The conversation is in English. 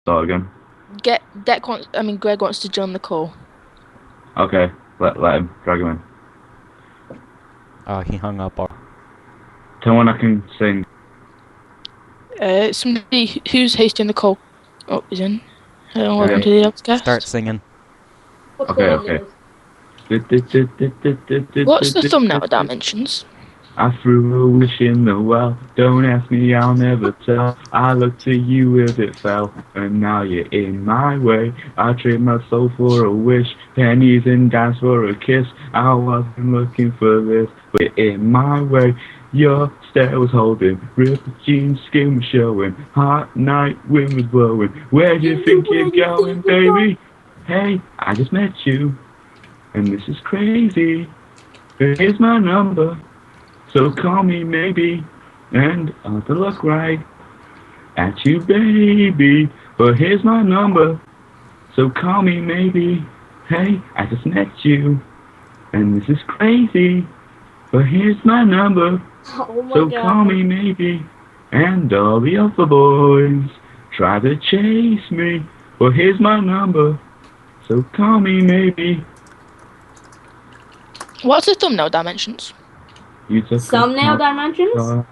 Start again. Greg wants to join the call. Okay, let him drag him in. Oh, he hung up. Tell when I can sing. Somebody who's hosting the call. Oh, he's in. Hello, welcome Okay. to the podcast. Start singing. Okay. What's the thumbnail dimensions? I threw a wish in the well. Don't ask me, I'll never tell. I looked to you if it fell, and now you're in my way. I trade my soul for a wish, pennies and dimes for a kiss. I wasn't looking for this, but in my way. Your stare was holding, ripped jeans, skin was showing, hot night, wind was blowing. Where do you think you're going, baby? Hey, I just met you, and this is crazy. Here's my number. So call me maybe, and I'll have to look right at you, baby. But here's my number, so call me maybe. Hey, I just met you, and this is crazy. But here's my number, so call me maybe. And all the other boys try to chase me. But here's my number, so call me maybe. What's the thumbnail dimensions? You took a Thumbnail dimensions?